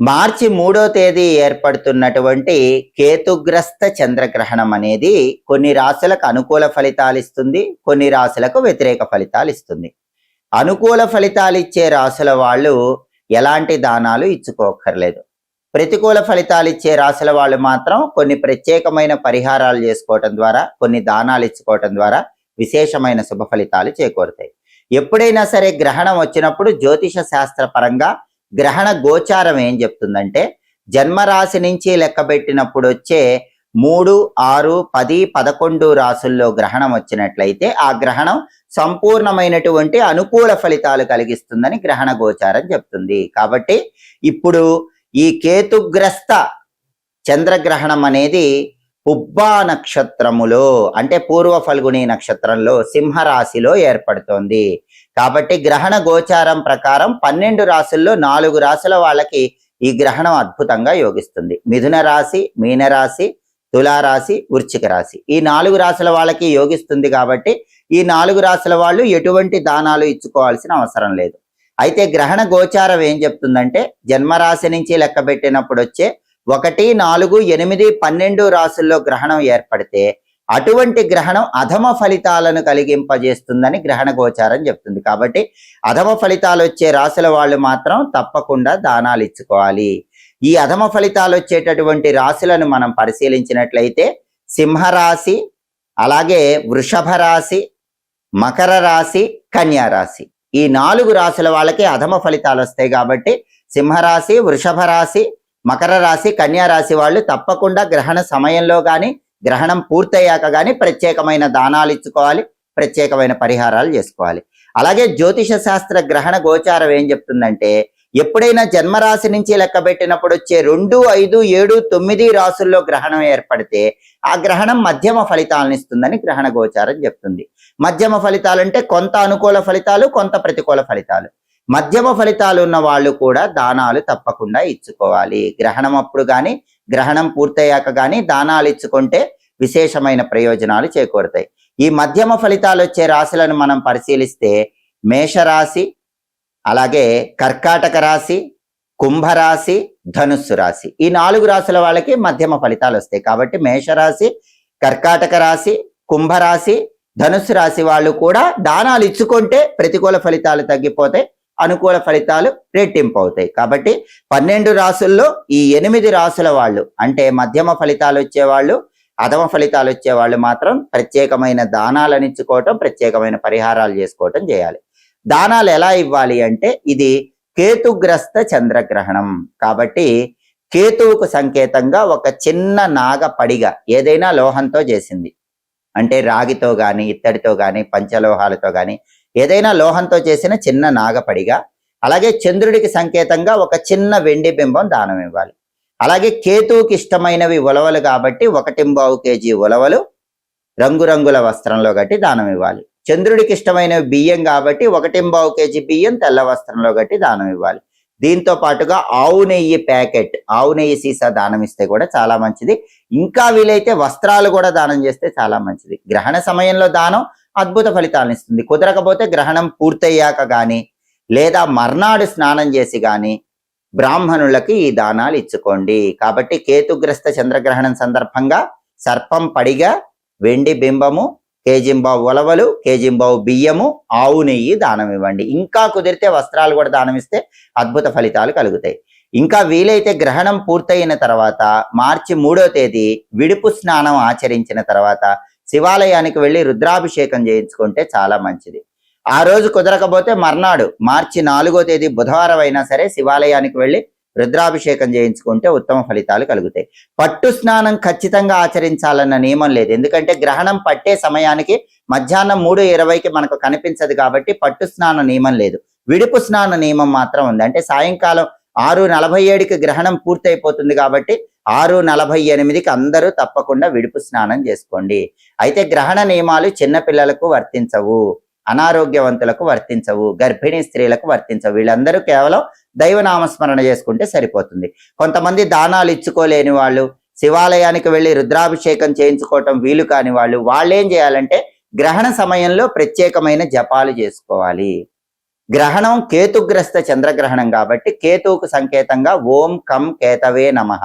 మార్చి 3వ తేదీ ఏర్పడుతున్నటువంటి కేతుగ్రస్త చంద్రగ్రహణం అనేది కొన్ని రాశులకు అనుకూల ఫలితాలు ఇస్తుంది, కొన్ని రాశులకు వ్యతిరేక ఫలితాలు ఇస్తుంది. అనుకూల ఫలితాలు ఇచ్చే రాశుల వాళ్ళు ఎలాంటి దానాలు ఇచ్చుకోకర్లేదు. ప్రతికూల ఫలితాలు ఇచ్చే రాశుల వాళ్ళు మాత్రం కొన్ని ప్రత్యేకమైన పరిహారాలు చేసుకోవటం ద్వారా, కొన్ని దానాలు ఇచ్చుకోవటం ద్వారా విశేషమైన శుభ ఫలితాలు చేకూరుతాయి. ఎప్పుడైనా సరే గ్రహణం వచ్చినప్పుడు జ్యోతిష శాస్త్ర పరంగా గ్రహణ గోచారం ఏం చెప్తుందంటే, జన్మరాశి నుంచి లెక్కబెట్టినప్పుడు వచ్చే 3, 6, 10, 11 రాసుల్లో గ్రహణం వచ్చినట్లయితే ఆ గ్రహణం సంపూర్ణమైనటువంటి అనుకూల ఫలితాలు కలిగిస్తుందని గ్రహణ గోచారం చెప్తుంది. కాబట్టి ఇప్పుడు ఈ కేతుగ్రస్త చంద్రగ్రహణం అనేది పుబ్బా నక్షత్రములో అంటే పూర్వ ఫల్గుని నక్షత్రంలో సింహరాశిలో ఏర్పడుతోంది. కాబట్టి గ్రహణ గోచారం ప్రకారం 12 రాశుల్లో 4 రాశుల వాళ్ళకి ఈ గ్రహణం అద్భుతంగా యోగిస్తుంది. మిథున రాశి, మీనరాశి, తులారాశి, వృశ్చిక రాశి ఈ 4 రాశుల వాళ్ళకి యోగిస్తుంది. కాబట్టి ఈ 4 రాశుల వాళ్ళు ఎటువంటి దానాలు ఇచ్చుకోవాల్సిన అవసరం లేదు. అయితే గ్రహణ గోచారం ఏం చెప్తుందంటే, జన్మరాశి నుంచి లెక్క పెట్టినప్పుడు వచ్చే 1, 4, 8, 12 రాశుల్లో గ్రహణం ఏర్పడితే అటువంటి గ్రహణం అధమ ఫలితాలను కలిగింపజేస్తుందని గ్రహణ గోచారం చెప్తుంది. కాబట్టి అధమ ఫలితాలు వచ్చే రాశుల వాళ్ళు మాత్రం తప్పకుండా దానాలు ఇచ్చుకోవాలి. ఈ అధమ ఫలితాలు వచ్చేటటువంటి రాశులను మనం పరిశీలించినట్లయితే సింహరాశి, అలాగే వృషభ రాశి, మకర రాశి, కన్యా రాశి ఈ 4 రాశుల వాళ్ళకి అధమ ఫలితాలు వస్తాయి. కాబట్టి సింహరాశి, వృషభ రాశి, మకర రాశి, కన్యా రాశి వాళ్ళు తప్పకుండా గ్రహణ సమయంలో కానీ గ్రహణం పూర్తయ్యాక కానీ ప్రత్యేకమైన దానాలు ఇచ్చుకోవాలి, ప్రత్యేకమైన పరిహారాలు చేసుకోవాలి. అలాగే జ్యోతిష శాస్త్ర గ్రహణ గోచారం ఏం చెప్తుందంటే, ఎప్పుడైనా జన్మరాశి నుంచి లెక్క పెట్టినప్పుడు వచ్చే 2, 5, 7, 9 రాశుల్లో గ్రహణం ఏర్పడితే ఆ గ్రహణం మధ్యమ ఫలితాలను ఇస్తుందని గ్రహణ గోచారం చెప్తుంది. మధ్యమ ఫలితాలు అంటే కొంత అనుకూల ఫలితాలు, కొంత ప్రతికూల ఫలితాలు. మధ్యమ ఫలితాలు ఉన్న వాళ్ళు కూడా దానాలు తప్పకుండా ఇచ్చుకోవాలి. గ్రహణం అప్పుడు కానీ గ్రహణం పూర్తయ్యాక కానీ దానాలు ఇచ్చుకుంటే విశేషమైన ప్రయోజనాలు చేకూరుతాయి. ఈ మధ్యమ ఫలితాలు వచ్చే రాశులను మనం పరిశీలిస్తే మేషరాశి, అలాగే కర్కాటక రాశి, కుంభరాశి, ధనుస్సు రాశి ఈ 4 రాశుల వాళ్ళకి మధ్యమ ఫలితాలు వస్తాయి. కాబట్టి మేషరాశి, కర్కాటక రాశి, కుంభరాశి, ధనుస్సు రాశి వాళ్ళు కూడా దానాలు ఇచ్చుకుంటే ప్రతికూల ఫలితాలు తగ్గిపోతాయి, అనుకూల ఫలితాలు రెట్టింపు అవుతాయి. కాబట్టి 12 రాశుల్లో ఈ 8 రాశుల వాళ్ళు అంటే మధ్యమ ఫలితాలు వచ్చేవాళ్ళు, అధమ ఫలితాలు వచ్చేవాళ్ళు మాత్రం ప్రత్యేకమైన దానాలను ఇచ్చుకోవటం, ప్రత్యేకమైన పరిహారాలు చేసుకోవటం చేయాలి. దానాలు ఎలా ఇవ్వాలి అంటే, ఇది కేతుగ్రస్త చంద్రగ్రహణం కాబట్టి కేతువుకు సంకేతంగా ఒక చిన్న నాగ పడిగ ఏదైనా లోహంతో చేసింది అంటే రాగితో కానీ, ఇత్తడితో కానీ, పంచలోహాలతో కానీ ఏదైనా లోహంతో చేసిన చిన్న నాగపడిగా, అలాగే చంద్రుడికి సంకేతంగా ఒక చిన్న వెండి బింబం దానం ఇవ్వాలి. అలాగే కేతువుకి ఇష్టమైనవి ఉలవలు కాబట్టి 1.25 kg ఉలవలు రంగురంగుల వస్త్రంలో కట్టి దానం ఇవ్వాలి. చంద్రుడికి ఇష్టమైనవి బియ్యం కాబట్టి 1.25 kg బియ్యం తెల్ల వస్త్రంలో కట్టి దానం ఇవ్వాలి. దీంతో పాటుగా ఆవు నెయ్యి ప్యాకెట్, ఆవు నెయ్యి సీసా దానం ఇస్తే కూడా చాలా మంచిది. ఇంకా వీలైతే వస్త్రాలు కూడా దానం చేస్తే చాలా మంచిది. గ్రహణ సమయంలో దానం అద్భుత ఫలితాలను ఇస్తుంది. కుదరకపోతే గ్రహణం పూర్తయ్యాక కానీ లేదా మర్నాడు స్నానం చేసి కానీ బ్రాహ్మణులకి ఈ దానాలు ఇచ్చుకోండి. కాబట్టి కేతుగ్రస్త చంద్రగ్రహణం సందర్భంగా సర్పం పడిగా, వెండి బింబము, కేజింబావు ఉలవలు, కేజింబావు బియ్యము, ఆవు నెయ్యి దానం ఇవ్వండి. ఇంకా కుదిరితే వస్త్రాలు కూడా దానం ఇస్తే అద్భుత ఫలితాలు కలుగుతాయి. ఇంకా వీలైతే గ్రహణం పూర్తయిన తర్వాత మార్చి 3వ తేదీ విడుపు స్నానం ఆచరించిన తర్వాత శివాలయానికి వెళ్ళి రుద్రాభిషేకం చేయించుకుంటే చాలా మంచిది. ఆ రోజు కుదరకపోతే మర్నాడు మార్చి 4వ తేదీ బుధవారం అయినా సరే శివాలయానికి వెళ్ళి రుద్రాభిషేకం చేయించుకుంటే ఉత్తమ ఫలితాలు కలుగుతాయి. పట్టు స్నానం ఖచ్చితంగా ఆచరించాలన్న నియమం లేదు. ఎందుకంటే గ్రహణం పట్టే సమయానికి మధ్యాహ్నం 3:20కి మనకు కనిపించదు కాబట్టి పట్టు స్నాన నియమం లేదు. విడుపు స్నాన నియమం మాత్రం ఉంది. అంటే సాయంకాలం 6:47కి గ్రహణం పూర్తయిపోతుంది కాబట్టి 6:48కి అందరూ తప్పకుండా విడుపు స్నానం చేసుకోండి. అయితే గ్రహణ నియమాలు చిన్నపిల్లలకు వర్తించవు, అనారోగ్యవంతులకు వర్తించవు, గర్భిణీ స్త్రీలకు వర్తించవు. వీళ్ళందరూ కేవలం దైవనామస్మరణ చేసుకుంటే సరిపోతుంది. కొంతమంది దానాలు ఇచ్చుకోలేని వాళ్ళు, శివాలయానికి వెళ్ళి రుద్రాభిషేకం చేయించుకోవటం వీలు కాని వాళ్ళు ఏం చేయాలంటే గ్రహణ సమయంలో ప్రత్యేకమైన జపాలు చేసుకోవాలి. గ్రహణం కేతుగ్రస్త చంద్రగ్రహణం కాబట్టి కేతువుకు సంకేతంగా ఓం కం కేతవే నమః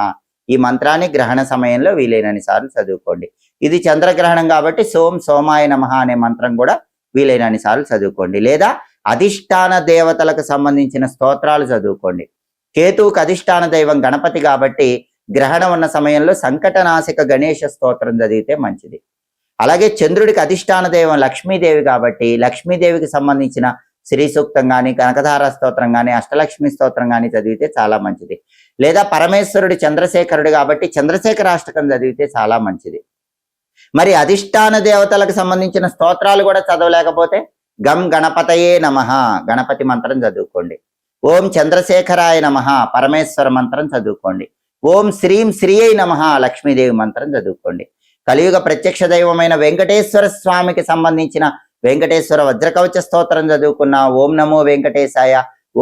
ఈ మంత్రాన్ని గ్రహణ సమయంలో వీలైనన్ని సార్లు చదువుకోండి. ఇది చంద్రగ్రహణం కాబట్టి సోం సోమాయ నమః అనే మంత్రం కూడా వీలైనన్ని సార్లు చదువుకోండి. లేదా అధిష్టాన దేవతలకు సంబంధించిన స్తోత్రాలు చదువుకోండి. కేతువుకు అధిష్టాన దైవం గణపతి కాబట్టి గ్రహణం ఉన్న సమయంలో సంకటనాశక గణేష స్తోత్రం చదివితే మంచిది. అలాగే చంద్రుడికి అధిష్టాన దైవం లక్ష్మీదేవి కాబట్టి లక్ష్మీదేవికి సంబంధించిన శ్రీ సూక్తం కానీ కనకధార స్తోత్రం కానీ అష్టలక్ష్మి స్తోత్రం కానీ చదివితే చాలా మంచిది. లేదా పరమేశ్వరుడు చంద్రశేఖరుడు కాబట్టి చంద్రశేఖరాష్టకం చదివితే చాలా మంచిది. మరి అధిష్టాన దేవతలకు సంబంధించిన స్తోత్రాలు కూడా చదవలేకపోతే గం గణపతయే నమః గణపతి మంత్రం చదువుకోండి. ఓం చంద్రశేఖరాయ నమః పరమేశ్వర మంత్రం చదువుకోండి. ఓం శ్రీం శ్రీయై నమః లక్ష్మీదేవి మంత్రం చదువుకోండి. కలియుగ ప్రత్యక్ష దైవమైన వెంకటేశ్వర స్వామికి సంబంధించిన వెంకటేశ్వర వజ్రకవచ స్తోత్రం చదువుకున్నా, ఓం నమో వెంకటేశాయ,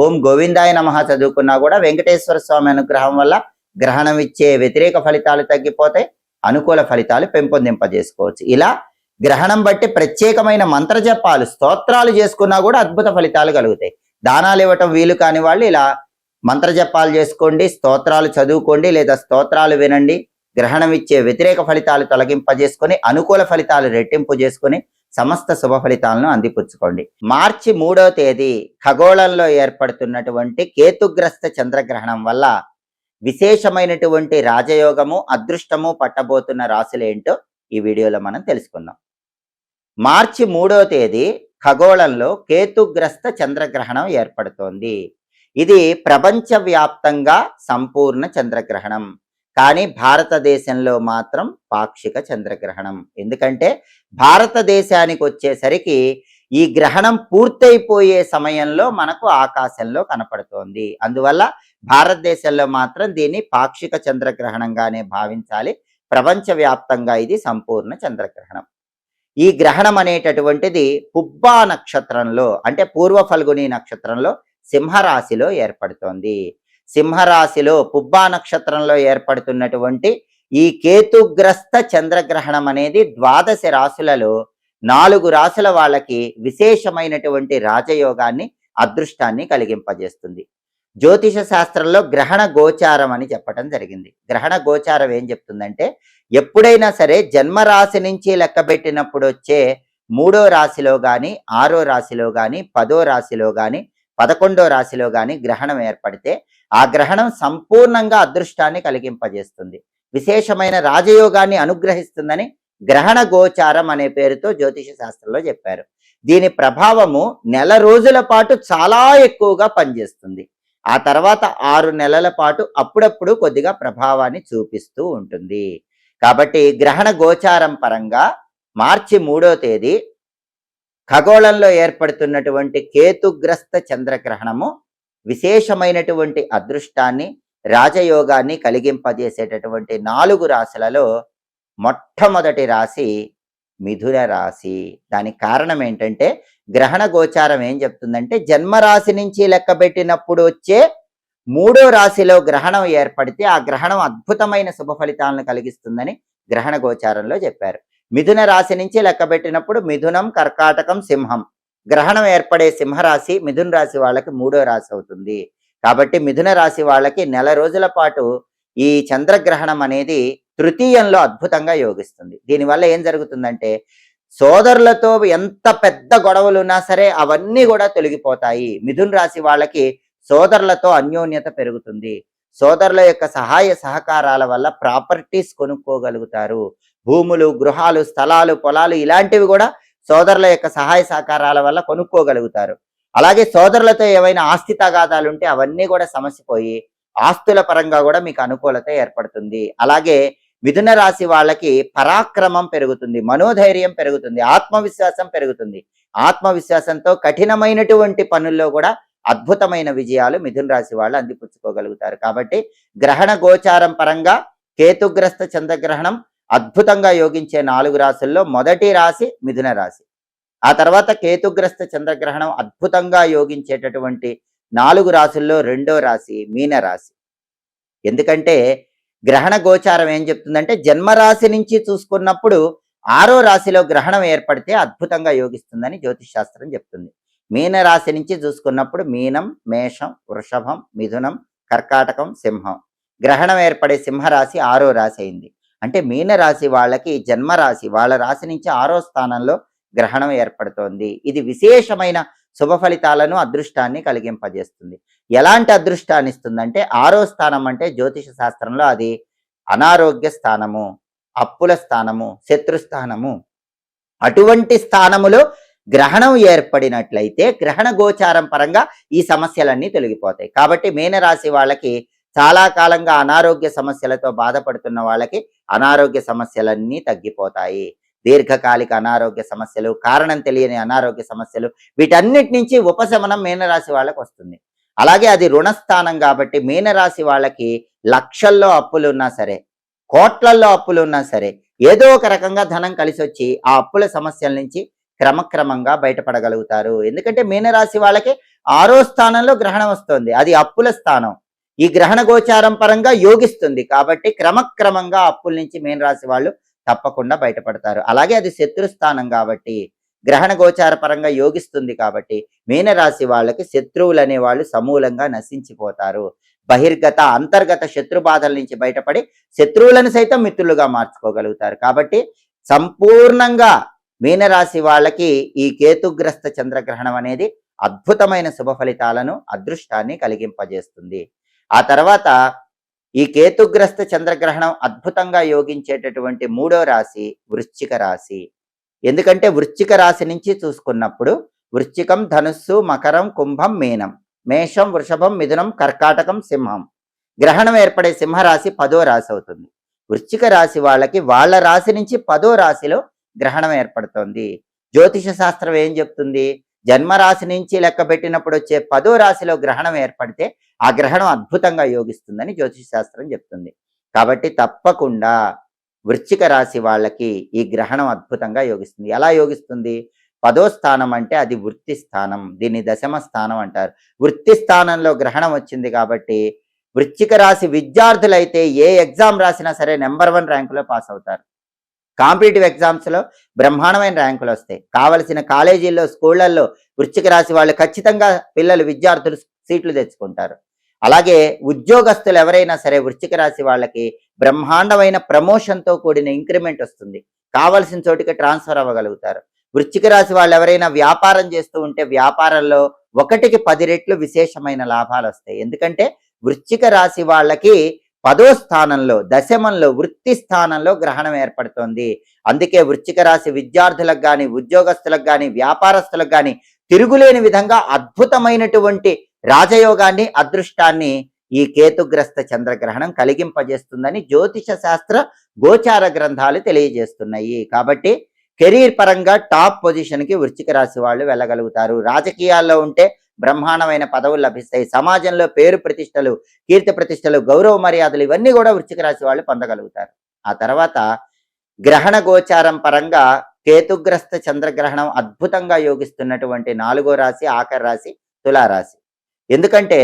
ఓం గోవిందాయ నమః చదువుకున్నా కూడా వెంకటేశ్వర స్వామి అనుగ్రహం వల్ల గ్రహణం ఇచ్చే వ్యతిరేక ఫలితాలు తగ్గిపోతే అనుకూల ఫలితాలు పెంపొందింపజేసుకోవచ్చు. ఇలా గ్రహణం బట్టి ప్రత్యేకమైన మంత్ర జపాలు స్తోత్రాలు చేసుకున్నా కూడా అద్భుత ఫలితాలు కలుగుతాయి. దానాలు ఇవ్వటం వీలు కాని వాళ్ళు ఇలా మంత్ర జపాలు చేసుకోండి, స్తోత్రాలు చదువుకోండి, లేదా స్తోత్రాలు వినండి. గ్రహణం ఇచ్చే వ్యతిరేక ఫలితాలు తొలగింపజేసుకొని అనుకూల ఫలితాలు రెట్టింపు చేసుకొని సమస్త శుభ ఫలితాలను అందిపుచ్చుకోండి. మార్చి 3వ తేదీ ఖగోళంలో ఏర్పడుతున్నటువంటి కేతుగ్రస్త చంద్రగ్రహణం వల్ల విశేషమైనటువంటి రాజయోగము అదృష్టము పట్టబోతున్న రాశులేంటో ఈ వీడియోలో మనం తెలుసుకుందాం. మార్చి 3వ తేదీ ఖగోళంలో కేతుగ్రస్త చంద్రగ్రహణం ఏర్పడుతోంది. ఇది ప్రపంచవ్యాప్తంగా సంపూర్ణ చంద్రగ్రహణం. కానీ భారతదేశంలో మాత్రం పాక్షిక చంద్రగ్రహణం. ఎందుకంటే భారతదేశానికి వచ్చేసరికి ఈ గ్రహణం పూర్తయిపోయే సమయంలో మనకు ఆకాశంలో కనపడుతోంది. అందువల్ల భారతదేశంలో మాత్రం దీన్ని పాక్షిక చంద్రగ్రహణంగానే భావించాలి. ప్రపంచవ్యాప్తంగా ఇది సంపూర్ణ చంద్రగ్రహణం. ఈ గ్రహణం అనేటటువంటిది పుబ్బా నక్షత్రంలో అంటే పూర్వ ఫల్గుని నక్షత్రంలో సింహరాశిలో ఏర్పడుతోంది. సింహరాశిలో పుబ్బా నక్షత్రంలో ఏర్పడుతున్నటువంటి ఈ కేతుగ్రస్త చంద్రగ్రహణం అనేది 12 రాశులలో 4 రాశుల వాళ్ళకి విశేషమైనటువంటి రాజయోగాన్ని అదృష్టాన్ని కలిగింపజేస్తుంది. జ్యోతిష శాస్త్రంలో గ్రహణ గోచారం అని చెప్పడం జరిగింది. గ్రహణ గోచారం ఏం చెప్తుందంటే ఎప్పుడైనా సరే జన్మరాశి నుంచి లెక్కబెట్టినప్పుడు వచ్చే 3వ రాశిలో కానీ 6వ రాశిలో కానీ 10వ రాశిలో కానీ 11వ రాశిలో కానీ గ్రహణం ఏర్పడితే ఆ గ్రహణం సంపూర్ణంగా అదృష్టాన్ని కలిగింపజేస్తుంది, విశేషమైన రాజయోగాన్ని అనుగ్రహిస్తుందని గ్రహణ గోచారం అనే పేరుతో జ్యోతిష శాస్త్రంలో చెప్పారు. దీని ప్రభావము నెల రోజుల పాటు చాలా ఎక్కువగా పనిచేస్తుంది. ఆ తర్వాత 6 నెలల పాటు అప్పుడప్పుడు కొద్దిగా ప్రభావాన్ని చూపిస్తూ ఉంటుంది. కాబట్టి గ్రహణ గోచారం పరంగా మార్చి 3వ తేదీ ఖగోళంలో ఏర్పడుతున్నటువంటి కేతుగ్రస్త చంద్రగ్రహణము విశేషమైనటువంటి అదృష్టాన్ని రాజయోగాన్ని కలిగింపజేసేటటువంటి 4 రాశులలో మొట్టమొదటి రాశి మిథున రాశి. దానికి కారణం ఏంటంటే గ్రహణ గోచారం ఏం చెప్తుందంటే జన్మరాశి నుంచి లెక్కబెట్టినప్పుడు వచ్చే 3వ రాశిలో గ్రహణం ఏర్పడితే ఆ గ్రహణం అద్భుతమైన శుభ ఫలితాలను కలిగిస్తుందని గ్రహణ గోచారంలో చెప్పారు. మిథున రాశి నుంచి లెక్కబెట్టినప్పుడు మిథునం, కర్కాటకం, సింహం గ్రహణం ఏర్పడే సింహరాశి మిథున రాశి వాళ్ళకి 3వ రాశి అవుతుంది. కాబట్టి మిథున రాశి వాళ్ళకి నెల రోజుల పాటు ఈ చంద్రగ్రహణం అనేది తృతీయంలో అద్భుతంగా యోగిస్తుంది. దీనివల్ల ఏం జరుగుతుందంటే సోదరులతో ఎంత పెద్ద గొడవలు ఉన్నా సరే అవన్నీ కూడా తొలగిపోతాయి. మిథున రాశి వాళ్ళకి సోదరులతో అన్యోన్యత పెరుగుతుంది. సోదరుల యొక్క సహాయ సహకారాల వల్ల ప్రాపర్టీస్ కొనుక్కోగలుగుతారు. భూములు, గృహాలు, స్థలాలు, పొలాలు ఇలాంటివి కూడా సోదరుల యొక్క సహాయ సహకారాల వల్ల కొనుక్కోగలుగుతారు. అలాగే సోదరులతో ఏవైనా ఆస్తి తగాదాలు ఉంటే అవన్నీ కూడా సమసిపోయి ఆస్తుల పరంగా కూడా మీకు అనుకూలత ఏర్పడుతుంది. అలాగే మిథున రాశి వాళ్ళకి పరాక్రమం పెరుగుతుంది, మనోధైర్యం పెరుగుతుంది, ఆత్మవిశ్వాసం పెరుగుతుంది. ఆత్మవిశ్వాసంతో కఠినమైనటువంటి పనుల్లో కూడా అద్భుతమైన విజయాలు మిథున రాశి వాళ్ళు అందిపుచ్చుకోగలుగుతారు. కాబట్టి గ్రహణ గోచారం పరంగా కేతుగ్రస్త చంద్రగ్రహణం అద్భుతంగా యోగించే 4 రాశుల్లో మొదటి రాశి మిథున రాశి. ఆ తర్వాత కేతుగ్రస్త చంద్రగ్రహణం అద్భుతంగా యోగించేటటువంటి 4 రాశుల్లో 2వ రాశి మీనరాశి. ఎందుకంటే గ్రహణ గోచారం ఏం చెప్తుందంటే జన్మరాశి నుంచి చూసుకున్నప్పుడు 6వ రాశిలో గ్రహణం ఏర్పడితే అద్భుతంగా యోగిస్తుందని జ్యోతిష్ శాస్త్రం చెప్తుంది. మీనరాశి నుంచి చూసుకున్నప్పుడు మీనం, మేషం, వృషభం, మిథునం, కర్కాటకం, సింహం. గ్రహణం ఏర్పడే సింహరాశి 6వ రాశి అయింది. అంటే మీనరాశి వాళ్ళకి జన్మరాశి, వాళ్ళ రాశి నుంచి 6వ స్థానంలో గ్రహణం ఏర్పడుతోంది. ఇది విశేషమైన శుభ ఫలితాలను, అదృష్టాన్ని కలిగింపజేస్తుంది. ఎలాంటి అదృష్టాన్ని ఇస్తుందంటే 6వ స్థానం అంటే జ్యోతిష శాస్త్రంలో అది అనారోగ్య స్థానము, అప్పుల స్థానము, శత్రుస్థానము. అటువంటి స్థానములో గ్రహణం ఏర్పడినట్లయితే గ్రహణ గోచారం పరంగా ఈ సమస్యలన్నీ తొలగిపోతాయి. కాబట్టి మీనరాశి వాళ్ళకి చాలా కాలంగా అనారోగ్య సమస్యలతో బాధపడుతున్న వాళ్ళకి అనారోగ్య సమస్యలన్నీ తగ్గిపోతాయి. దీర్ఘకాలిక అనారోగ్య సమస్యలు, కారణం తెలియని అనారోగ్య సమస్యలు, వీటన్నిటి నుంచి ఉపశమనం మీనరాశి వాళ్ళకి వస్తుంది. అలాగే అది రుణస్థానం కాబట్టి మీనరాశి వాళ్ళకి లక్షల్లో అప్పులు ఉన్నా సరే, కోట్లల్లో అప్పులు ఉన్నా సరే, ఏదో ఒక రకంగా ధనం కలిసి వచ్చి ఆ అప్పుల సమస్యల నుంచి క్రమక్రమంగా బయటపడగలుగుతారు. ఎందుకంటే మీనరాశి వాళ్ళకి 6వ స్థానంలో గ్రహణం వస్తుంది, అది అప్పుల స్థానం. ఈ గ్రహణ గోచారం పరంగా యోగిస్తుంది కాబట్టి క్రమక్రమంగా అప్పుల నుంచి మీనరాశి వాళ్ళు తప్పకుండా బయటపడతారు. అలాగే అది శత్రుస్థానం కాబట్టి గ్రహణ గోచార పరంగా యోగిస్తుంది కాబట్టి మీనరాశి వాళ్ళకి శత్రువులు అనేవాళ్ళు సమూలంగా నశించిపోతారు. బహిర్గత అంతర్గత శత్రు బాధల నుంచి బయటపడి శత్రువులను సైతం మిత్రులుగా మార్చుకోగలుగుతారు. కాబట్టి సంపూర్ణంగా మీనరాశి వాళ్ళకి ఈ కేతుగ్రస్త చంద్రగ్రహణం అనేది అద్భుతమైన శుభ ఫలితాలను, అదృష్టాన్ని కలిగింపజేస్తుంది. ఆ తర్వాత ఈ కేతుగ్రస్త చంద్రగ్రహణం అద్భుతంగా యోగించేటటువంటి 3వ రాశి వృశ్చిక రాశి. ఎందుకంటే వృశ్చిక రాశి నుంచి చూసుకున్నప్పుడు వృశ్చికం, ధనుస్సు, మకరం, కుంభం, మీనం, మేషం, వృషభం, మిథునం, కర్కాటకం, సింహం. గ్రహణం ఏర్పడే సింహరాశి 10వ రాశి అవుతుంది. వృశ్చిక రాశి వాళ్ళకి వాళ్ళ రాశి నుంచి 10వ రాశిలో గ్రహణం ఏర్పడుతోంది. జ్యోతిష శాస్త్రం ఏం చెప్తుంది? జన్మరాశి నుంచి లెక్క పెట్టినప్పుడు వచ్చే 10వ రాశిలో గ్రహణం ఏర్పడితే ఆ గ్రహణం అద్భుతంగా యోగిస్తుందని జ్యోతిష శాస్త్రం చెప్తుంది. కాబట్టి తప్పకుండా వృశ్చిక రాశి వాళ్ళకి ఈ గ్రహణం అద్భుతంగా యోగిస్తుంది. ఎలా యోగిస్తుంది? 10వ స్థానం అంటే అది వృత్తి స్థానం, దీన్ని దశమ స్థానం అంటారు. వృత్తి స్థానంలో గ్రహణం వచ్చింది కాబట్టి వృశ్చిక రాశి విద్యార్థులైతే ఏ ఎగ్జామ్ రాసినా సరే నెంబర్ 1 ర్యాంకులో పాస్ అవుతారు. కాంపిటేటివ్ ఎగ్జామ్స్లో బ్రహ్మాండమైన ర్యాంకులు వస్తాయి. కావలసిన కాలేజీల్లో, స్కూళ్లలో వృశ్చిక రాశి వాళ్ళు ఖచ్చితంగా విద్యార్థులు సీట్లు తెచ్చుకుంటారు. అలాగే ఉద్యోగస్తులు ఎవరైనా సరే వృశ్చిక రాశి వాళ్ళకి బ్రహ్మాండమైన ప్రమోషన్తో కూడిన ఇంక్రిమెంట్ వస్తుంది. కావలసిన చోటికి ట్రాన్స్ఫర్ అవ్వగలుగుతారు. వృశ్చిక రాశి వాళ్ళు ఎవరైనా వ్యాపారం చేస్తూ ఉంటే వ్యాపారంలో 1కి 10 రెట్లు విశేషమైన లాభాలు వస్తాయి. ఎందుకంటే వృశ్చిక రాశి వాళ్ళకి 10వ స్థానంలో, దశమంలో, వృత్తి స్థానంలో గ్రహణం ఏర్పడుతోంది. అందుకే వృశ్చిక రాశి విద్యార్థులకు కానీ, ఉద్యోగస్తులకు కానీ, వ్యాపారస్తులకు కానీ తిరుగులేని విధంగా అద్భుతమైనటువంటి రాజయోగాన్ని, అదృష్టాన్ని ఈ కేతుగ్రస్త చంద్రగ్రహణం కలిగింపజేస్తుందని జ్యోతిష శాస్త్ర గోచార గ్రంథాలు తెలియజేస్తున్నాయి. కాబట్టి కెరీర్ పరంగా టాప్ పొజిషన్కి వృశ్చిక రాశి వాళ్ళు వెళ్ళగలుగుతారు. రాజకీయాల్లో ఉంటే బ్రహ్మాండమైన పదవులు లభిస్తాయి. సమాజంలో పేరు ప్రతిష్టలు, కీర్తి ప్రతిష్టలు, గౌరవ మర్యాదలు ఇవన్నీ కూడా వృశ్చిక రాశి వాళ్ళు పొందగలుగుతారు. ఆ తర్వాత గ్రహణ గోచారం పరంగా కేతుగ్రస్త చంద్రగ్రహణం అద్భుతంగా యోగిస్తున్నటువంటి 4వ రాశి, ఆఖరి రాశి తులారాశి. ఎందుకంటే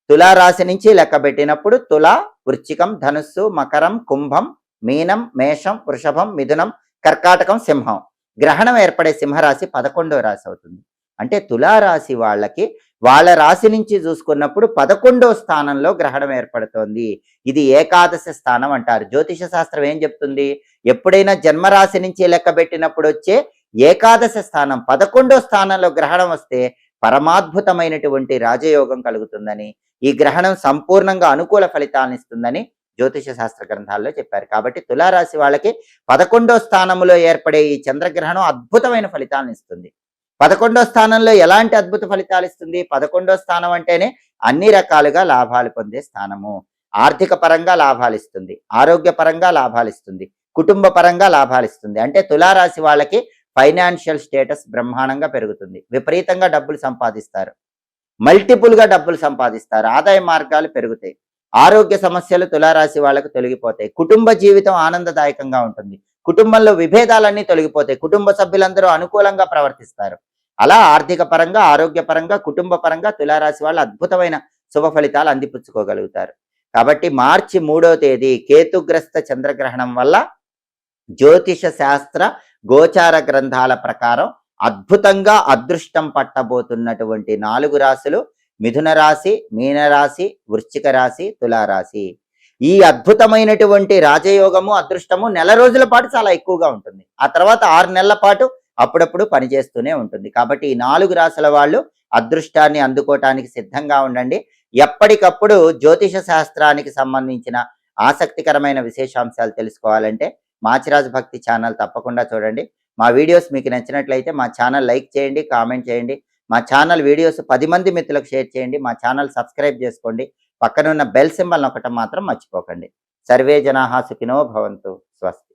తులారాశి నుంచి లెక్క పెట్టినప్పుడు తుల, వృశ్చికం, ధనుస్సు, మకరం, కుంభం, మీనం, మేషం, వృషభం, మిథునం, కర్కాటకం, సింహం. గ్రహణం ఏర్పడే సింహరాశి 11వ రాశి అవుతుంది. అంటే తులారాశి వాళ్ళకి వాళ్ళ రాశి నుంచి చూసుకున్నప్పుడు 11వ స్థానంలో గ్రహణం ఏర్పడుతోంది. ఇది ఏకాదశ స్థానం అంటారు. జ్యోతిష శాస్త్రం ఏం చెప్తుంది? ఎప్పుడైనా జన్మరాశి నుంచి లెక్క పెట్టినప్పుడు వచ్చే ఏకాదశ స్థానం 11వ స్థానంలో గ్రహణం వస్తే పరమాద్భుతమైనటువంటి రాజయోగం కలుగుతుందని, ఈ గ్రహణం సంపూర్ణంగా అనుకూల ఫలితాలను ఇస్తుందని జ్యోతిష శాస్త్ర గ్రంథాల్లో చెప్పారు. కాబట్టి తులారాశి వాళ్ళకి 11వ స్థానంలో ఏర్పడే ఈ చంద్రగ్రహణం అద్భుతమైన ఫలితాలను ఇస్తుంది. 11వ స్థానంలో ఎలాంటి అద్భుత ఫలితాలు ఇస్తుంది? 11వ స్థానం అంటేనే అన్ని రకాలుగా లాభాలు పొందే స్థానము. ఆర్థిక పరంగా లాభాలు ఇస్తుంది, ఆరోగ్య పరంగా లాభాలు ఇస్తుంది, కుటుంబ పరంగా లాభాలు ఇస్తుంది. అంటే తులారాశి వాళ్ళకి ఫైనాన్షియల్ స్టేటస్ బ్రహ్మాండంగా పెరుగుతుంది. విపరీతంగా డబ్బులు సంపాదిస్తారు, మల్టిపుల్గా డబ్బులు సంపాదిస్తారు, ఆదాయ మార్గాలు పెరుగుతాయి. ఆరోగ్య సమస్యలు తులారాశి వాళ్ళకు తొలగిపోతాయి. కుటుంబ జీవితం ఆనందదాయకంగా ఉంటుంది. కుటుంబంలో విభేదాలన్నీ తొలగిపోతాయి. కుటుంబ సభ్యులందరూ అనుకూలంగా ప్రవర్తిస్తారు. అలా ఆర్థిక పరంగా, ఆరోగ్య పరంగా, కుటుంబ పరంగా తులారాశి వాళ్ళు అద్భుతమైన శుభ ఫలితాలు అందిపుచ్చుకోగలుగుతారు. కాబట్టి మార్చి 3వ తేదీ కేతుగ్రస్త చంద్రగ్రహణం వల్ల జ్యోతిష శాస్త్ర గోచార గ్రంథాల ప్రకారం అద్భుతంగా అదృష్టం పట్టబోతున్నటువంటి 4 రాశులు మిథున రాశి, మీనరాశి, వృశ్చిక రాశి, తులారాశి. ఈ అద్భుతమైనటువంటి రాజయోగము, అదృష్టము నెల రోజుల పాటు చాలా ఎక్కువగా ఉంటుంది. ఆ తర్వాత 6 నెలల పాటు అప్పుడప్పుడు పనిచేస్తూనే ఉంటుంది. కాబట్టి ఈ 4 రాశుల వాళ్ళు అదృష్టాన్ని అందుకోవటానికి సిద్ధంగా ఉండండి. ఎప్పటికప్పుడు జ్యోతిష శాస్త్రానికి సంబంధించిన ఆసక్తికరమైన విశేషాంశాలు తెలుసుకోవాలంటే మాచిరాజు భక్తి ఛానల్ తప్పకుండా చూడండి. మా వీడియోస్ మీకు నచ్చినట్లయితే మా ఛానల్ లైక్ చేయండి, కామెంట్ చేయండి. మా ఛానల్ వీడియోస్ 10 మంది మిత్రులకు షేర్ చేయండి. మా ఛానల్ సబ్స్క్రైబ్ చేసుకోండి. పక్కనున్న బెల్ సింబల్ నొక్కటం మాత్రం మర్చిపోకండి. సర్వే జనాః సుఖినో భవంతు. స్వస్తి.